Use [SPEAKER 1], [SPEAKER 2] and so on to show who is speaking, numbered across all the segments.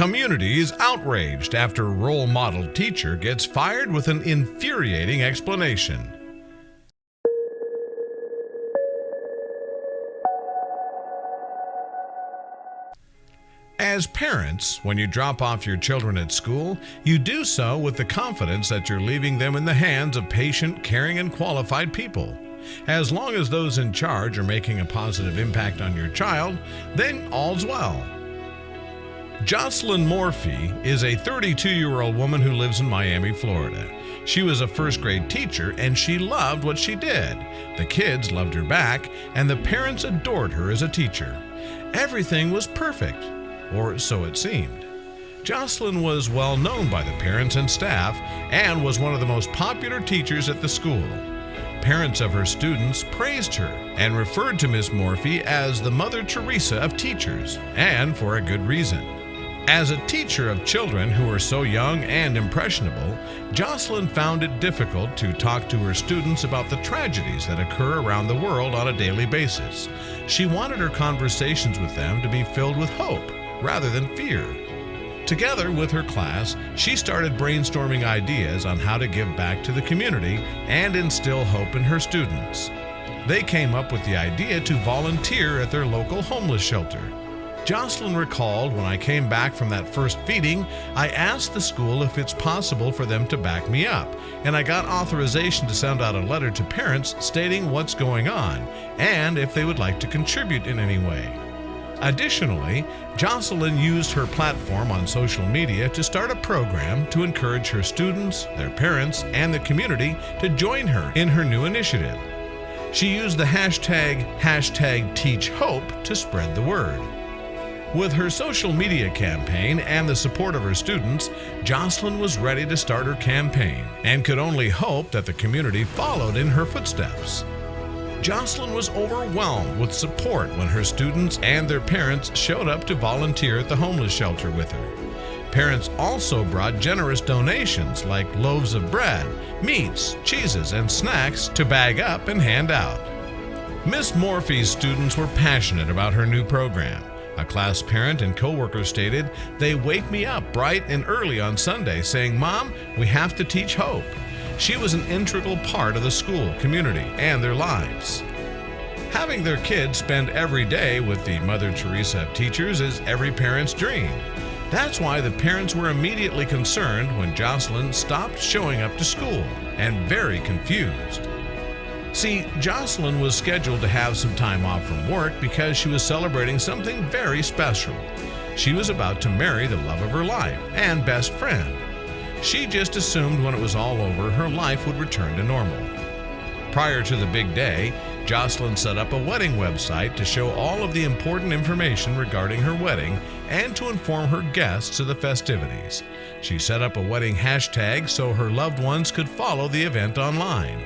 [SPEAKER 1] Community is outraged after role model teacher gets fired with an infuriating explanation. As parents, when you drop off your children at school, you do so with the confidence that you're leaving them in the hands of patient, caring, and qualified people. As long as those in charge are making a positive impact on your child, then all's well. Jocelyn Morffi is a 32-year-old woman who lives in Miami, Florida. She was a first-grade teacher, and she loved what she did. The kids loved her back, and the parents adored her as a teacher. Everything was perfect, or so it seemed. Jocelyn was well known by the parents and staff, and was one of the most popular teachers at the school. Parents of her students praised her and referred to Miss Morffi as the Mother Teresa of teachers, and for a good reason. As a teacher of children who are so young and impressionable, Jocelyn found it difficult to talk to her students about the tragedies that occur around the world on a daily basis. She wanted her conversations with them to be filled with hope rather than fear. Together with her class, she started brainstorming ideas on how to give back to the community and instill hope in her students. They came up with the idea to volunteer at their local homeless shelter. Jocelyn recalled, when I came back from that first feeding, I asked the school if it's possible for them to back me up, and I got authorization to send out a letter to parents stating what's going on and if they would like to contribute in any way. Additionally, Jocelyn used her platform on social media to start a program to encourage her students, their parents, and the community to join her in her new initiative. She used the hashtag #TeachHope to spread the word. With her social media campaign and the support of her students, Jocelyn was ready to start her campaign and could only hope that the community followed in her footsteps. Jocelyn was overwhelmed with support when her students and their parents showed up to volunteer at the homeless shelter with her. Parents also brought generous donations like loaves of bread, meats, cheeses, and snacks to bag up and hand out. Miss Morffi's students were passionate about her new program. A class parent and coworker stated, "They wake me up bright and early on Sunday saying, 'Mom, we have to teach hope.'" She was an integral part of the school community and their lives. Having their kids spend every day with the Mother Teresa of teachers is every parent's dream. That's why the parents were immediately concerned when Jocelyn stopped showing up to school and very confused. See, Jocelyn was scheduled to have some time off from work because she was celebrating something very special. She was about to marry the love of her life and best friend. She just assumed when it was all over, her life would return to normal. Prior to the big day, Jocelyn set up a wedding website to show all of the important information regarding her wedding and to inform her guests of the festivities. She set up a wedding hashtag so her loved ones could follow the event online.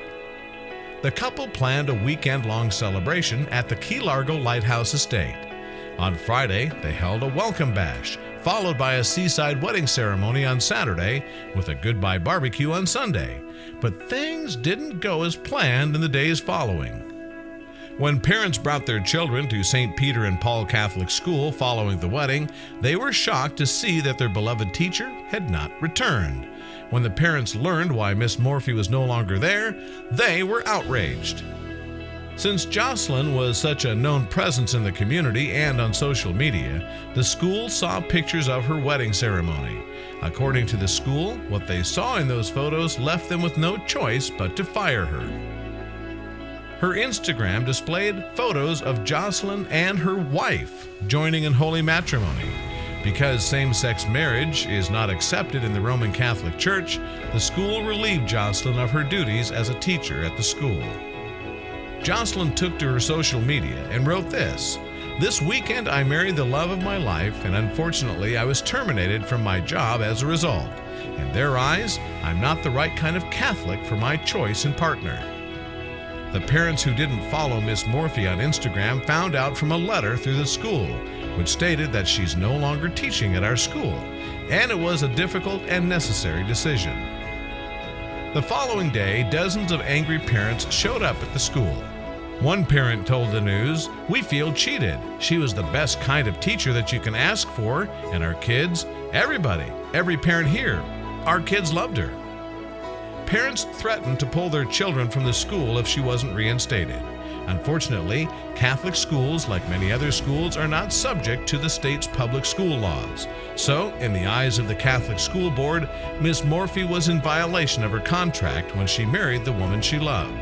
[SPEAKER 1] The couple planned a weekend-long celebration at the Key Largo Lighthouse Estate. On Friday, they held a welcome bash, followed by a seaside wedding ceremony on Saturday with a goodbye barbecue on Sunday. But things didn't go as planned in the days following. When parents brought their children to St. Peter and Paul Catholic School following the wedding, they were shocked to see that their beloved teacher had not returned. When the parents learned why Miss Morffi was no longer there, they were outraged. Since Jocelyn was such a known presence in the community and on social media, the school saw pictures of her wedding ceremony. According to the school, what they saw in those photos left them with no choice but to fire her. Her Instagram displayed photos of Jocelyn and her wife joining in holy matrimony. Because same-sex marriage is not accepted in the Roman Catholic Church, the school relieved Jocelyn of her duties as a teacher at the school. Jocelyn took to her social media and wrote this: "This weekend I married the love of my life, and unfortunately I was terminated from my job as a result. In their eyes, I'm not the right kind of Catholic for my choice in partner." The parents who didn't follow Miss Morffi on Instagram found out from a letter through the school, which stated that she's no longer teaching at our school, and it was a difficult and necessary decision. The following day, dozens of angry parents showed up at the school. One parent told the news, "We feel cheated. She was the best kind of teacher that you can ask for, and our kids Everybody, every parent here, our kids loved her. Parents threatened to pull their children from the school if she wasn't reinstated. Unfortunately, Catholic schools, like many other schools, are not subject to the state's public school laws. So, in the eyes of the Catholic School Board, Miss Morffi was in violation of her contract when she married the woman she loved.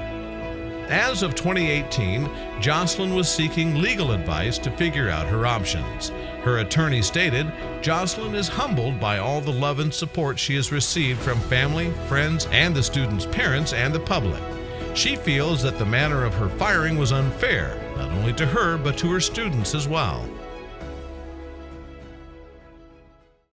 [SPEAKER 1] As of 2018, Jocelyn was seeking legal advice to figure out her options. Her attorney stated, Jocelyn is humbled by all the love and support she has received from family, friends, and the students' parents and the public. She feels that the manner of her firing was unfair, not only to her but to her students as well.